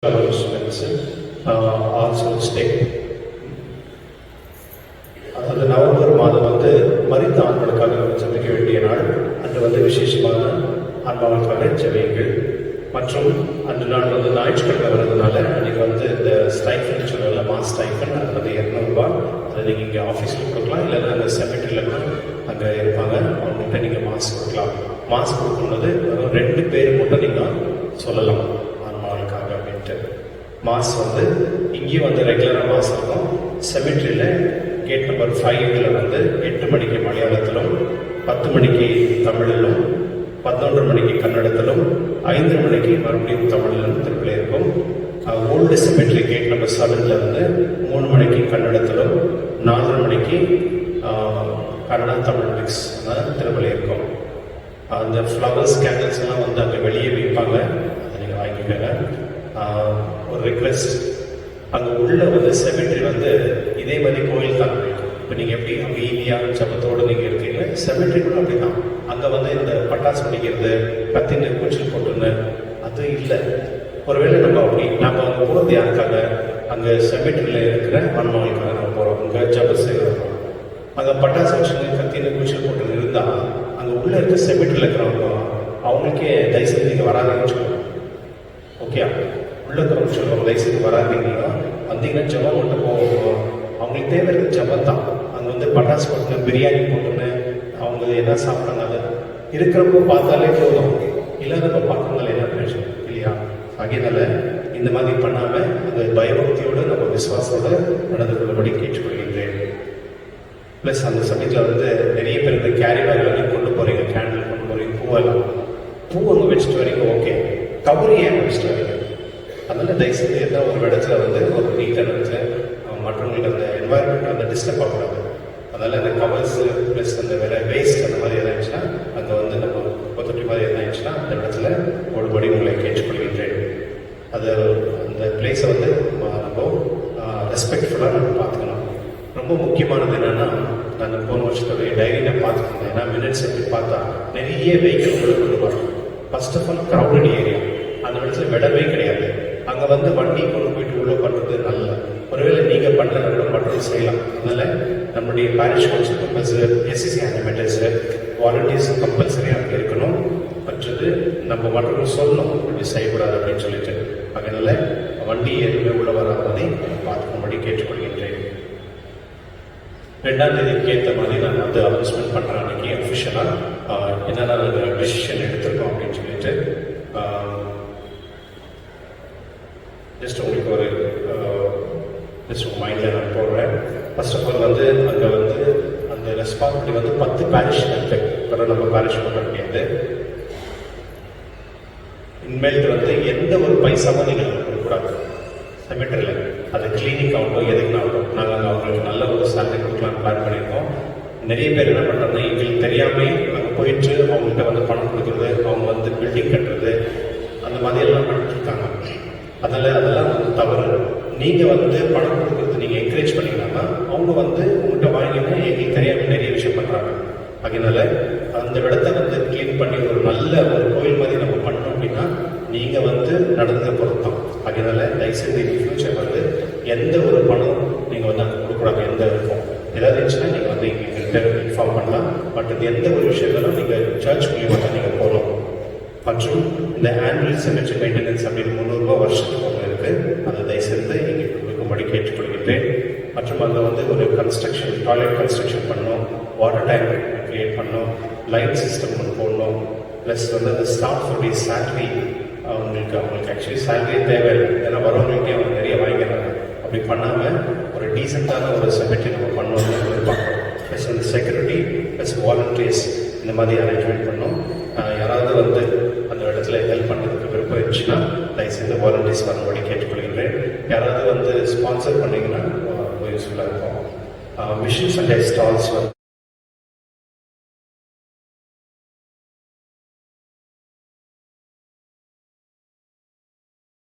also stay. அதாவது November மாதம் மரித்த ஆண்களுக்காக ஜெபிக்க வேண்டிய நாள். அன்று விசேஷமான ஆன்மாவுக்காக ஜெபியுங்கள். மற்றும் அன்று நாள் ஞாயிற்றுக்கிழமை வருதுனால அன்றைக்கி இந்த ஸ்டைஃபன் சொல்லல மாஸ் ஸ்டைஃபன், அது 200 ரூபாய். அதை நீங்கள் இங்கே ஆஃபீஸில் கொடுக்கலாம், இல்லைன்னா அங்கே செமெட்ரியில் கூட அங்கே இருப்பாங்க, அவங்கள்ட்ட நீங்கள் மாஸ் கொடுக்கலாம். மாஸ் கொடுக்கும்போது வெறும் 2 பேர் மட்டும் நீங்கள் சொல்லலாம் ஆன்மாவுக்காக அப்படின்ட்டு. மாஸ் இங்கேயும் ரெகுலராக மாஸ் இருக்கும். செமெட்ரியில் கேட் நம்பர் 5ல் 8 மணிக்கு மலையாளத்திலும், 10 மணிக்கு தமிழிலும், 11 மணிக்கு கன்னடத்திலும், 5 மணிக்கு மறுபடியும் தமிழிலும் திருப்பில் இருக்கும். ஓல்டு செமெட்ரி கேட் நம்பர் 7ல் 3 மணிக்கு கன்னடத்திலும், 4 மணிக்கு கன்னடா தமிழ் மிக்ஸ் திருப்பில் இருக்கும். அந்த ஃப்ளவர்ஸ் கேண்டில்ஸ் எல்லாம் அங்கே வெளியே வைப்பாங்க, அதை நீங்கள் வாங்கிக்கோங்க. ஒரு ரிக்வெஸ்ட், அங்கே உள்ள செமெட்ரி இதே மாதிரி கோயில் தான் இருக்கும். இப்போ நீங்கள் எப்படி அமைதியாக ஜபத்தோடு நீங்கள் இருக்கீங்க, செமெட்ரி கூட அப்படி தான். அங்கே இந்த பட்டாசு வெடிக்கிறது, கத்தின்னு கூச்சல் போட்டுன்னு அது இல்லை. ஒருவேளை நம்ம அங்கே போகிறது யாருக்காக, அங்கே செமெட்ரியில் இருக்கிற ஆன்மாவுக்காக நம்ம போகிறோம், அங்கே ஜபம் செய்கிறோம். அங்கே பட்டாசு வச்சுன்னு கத்தின்னு கூச்சல் போட்டுன்னு இருந்தால் அங்கே உள்ளே இருக்க செமெட்ரியில் இருக்கிறவங்க அவங்களுக்கே தயவுசெய்து நீங்கள் வராதுன்னு சொல்லுவாங்க. ஓகே, உள்ள இருக்கிறவங்க சொல்லுவாங்க தயவுசெய்து வராதிங்கன்னா, வந்தீங்கன்னா ஜபம் மட்டும் போவோம். அவங்களுக்கு தேவை இருக்கிற ஜபம் தான். அங்கே பட்டாசு போட்டுன்னு பிரியாணி போட்டுன்னு அவங்க என்ன சாப்பிட்றாங்க அதை இருக்கிறப்போ பார்த்தாலே போதும், இல்லாதப்ப பார்க்கறதுனால என்ன பிரச்சனை இல்லையா? ஆகையினால இந்த மாதிரி பண்ணாமல் அந்த பயபக்தியோடு நம்ம விசுவாசத்தோடு நடந்து கொள்ளபடி கேட்டுக்கொள்கின்றேன். ப்ளஸ் அந்த சமயத்தில் நிறைய பேர் இந்த கேரி பேக்கில் கொண்டு போகிறீங்க, கேண்டில் கொண்டு போகிறீங்க, பூவெல்லாம் அங்கே வச்சுட்டு வரீங்க. ஓகே, கவரி ஏன் வச்சுட்டு வரீங்க? அதனால தயவுசெய்து எல்லாம் ஒரு இடத்துல ஒரு நீட்டாக மற்றவங்களுக்கு அந்த என்வாயர்மெண்ட் டிஸ்டர்ப் ஆகக்கூடாது. அதனால் அந்த கவர்ஸ் ப்ளஸ் அந்த வேறு வேஸ்ட் அந்த மாதிரி எதாச்சுன்னா அங்கே நம்ம கொத்தொட்டி மாதிரி எதாச்சுன்னா அந்த இடத்துல ஒருபடி உங்களை கேட்டுக்கொள்கின்றேன். அது அந்த பிளேஸை நம்ம ரெஸ்பெக்ட்ஃபுல்லாக நம்ம பார்த்துக்கணும். ரொம்ப முக்கியமானது என்னென்னா, நான் போன வருஷத்துடைய டைரியில் பார்த்துக்கணும். ஏன்னா மினிட்ஸ் எப்படி பார்த்தா நிறைய வெஹிக்கிள் கொண்டு வரும். First of all crowded area, அந்த இடத்துல விடவே கிடையாது. அங்கே வண்டி கொண்டு போயிட்டு உள்ள பண்ணுறது நல்ல. ஒருவேளை நீங்கள் பண்ணுறத மட்டும் செய்யலாம். அதனால் நம்முடைய parish council members, SCC animators, volunteers கம்பல்சரியாக அங்கே இருக்கணும். மற்றது நம்ம மற்றவங்க சொல்லணும் இப்படி செய்யக்கூடாது அப்படின்னு சொல்லிட்டு. அதனால் வண்டி எதுவுமே உள்ள வராததை பார்த்துக்கும்படி கேட்டுக்கொள்கின்றேன். 2ஆம் தேதிக்கு ஏற்ற மாதிரி நான் அனௌன்ஸ்மெண்ட் பண்ணுறேன். அன்றைக்கி அஃபிஷியலாக என்னென்ன டெசிஷன் எடுத்திருக்கோம் அப்படின்னு சொல்லிட்டு ஜஸ்ட் உங்களுக்கு ஒரு மைண்டில் நான் போடுறேன். ஃபர்ஸ்ட் ஆஃப் ஆல் அங்கே அந்த ரெஸ்பான்சிபிலிட்டி 10 பேரிஷ் இருக்குது. இப்போ நம்ம பேரிஷ் பண்ண முடியாது. இனிமேல் எந்த ஒரு பைசாவும் நீங்கள் கொடுக்கக்கூடாது செமெட்ரியில். அது கிளினிக் ஆகட்டும், எதுக்குனாகட்டும், நாங்கள் அவங்களுக்கு நல்ல ஒரு சேலரி கொடுக்கலாம்னு பிளான் பண்ணியிருக்கோம். நிறைய பேர் என்ன பண்ணுறாங்கன்னா, எங்களுக்கு தெரியாமல் அங்கே போயிட்டு அவங்கள்ட்ட பணம் கொடுக்குறது, அவங்க பில்டிங் கட்டுறது, அந்த மாதிரியெல்லாம் பண்ணிட்டுருக்காங்க. அதெல்லாம் தவறு. நீங்கள் பணம் கொடுக்குறது நீங்கள் என்கரேஜ் பண்ணிங்கன்னா அவங்க உங்கள்கிட்ட வாங்கினா எங்களுக்கு தெரியாமல் நிறைய விஷயம் பண்ணுறாங்க. அதனால அந்த இடத்த க்ளீன் பண்ணி ஒரு நல்ல ஒரு கோயில் மாதிரி நம்ம பண்ணோம் அப்படின்னா நீங்கள் நடந்த பொருத்தம். அதனால தயவுசெய்து ஃபியூச்சர் எந்த ஒரு பணம் நீங்கள் அங்கே கொடுக்கூடாது. எந்த இருக்கும் ஏதாவது இருந்துச்சுன்னா நீங்கள் எங்கள்கிட்ட இன்ஃபார்ம் பண்ணலாம். பட் எந்த ஒரு விஷயங்களும் நீங்கள் சர்ச் மூலியமாக தான் நீங்கள் போகணும். மற்றும் இந்த ஆனுவல் செமெட்ரி மெயின்டெனன்ஸ் அப்படின்னு 300 ரூபாய் வருஷத்துக்கு ஒன்று இருக்குது. அதை தயவுசெய்து இங்கே கொடுக்கும்படி கேட்டுக்கொள்கின்றேன். மற்றும் அங்கே ஒரு கன்ஸ்ட்ரக்ஷன், டாய்லெட் கன்ஸ்ட்ரக்ஷன் பண்ணணும், வாட்டர் டேங்க் கிரியேட் பண்ணணும், லைட் சிஸ்டம் ஒன்று போடணும். ப்ளஸ் அந்த ஸ்டாஃபுடைய சேலரி அவங்களுக்கு ஆக்சுவலி சேலரியே தேவையில்லை. ஏன்னா வரவங்களுக்கே அவங்க நிறைய வாங்கிக்கிறாங்க. அப்படி பண்ணாமல் ஒரு டீசெண்டான ஒரு செமெட்ரி நம்ம பண்ணணும்னு எதிர்பார்க்குறோம். ப்ளஸ் அந்த செக்யூரிட்டி ப்ளஸ் வாலண்டியர்ஸ் இந்த மாதிரி அரேஞ்ச்மெண்ட் பண்ணோம். யாராவது அந்த இடத்துல ஹெல்ப் பண்ணுறதுக்கு விருப்பம் இருந்துச்சுன்னா தயவுசெய்து வாலண்டியர்ஸ் வரும்படி கேட்டுக்கொள்கின்றேன். யாராவது ஸ்பான்சர் பண்ணிங்கன்னா யூஸ்ஃபுல்லாக இருக்கும். Mission Sunday stalls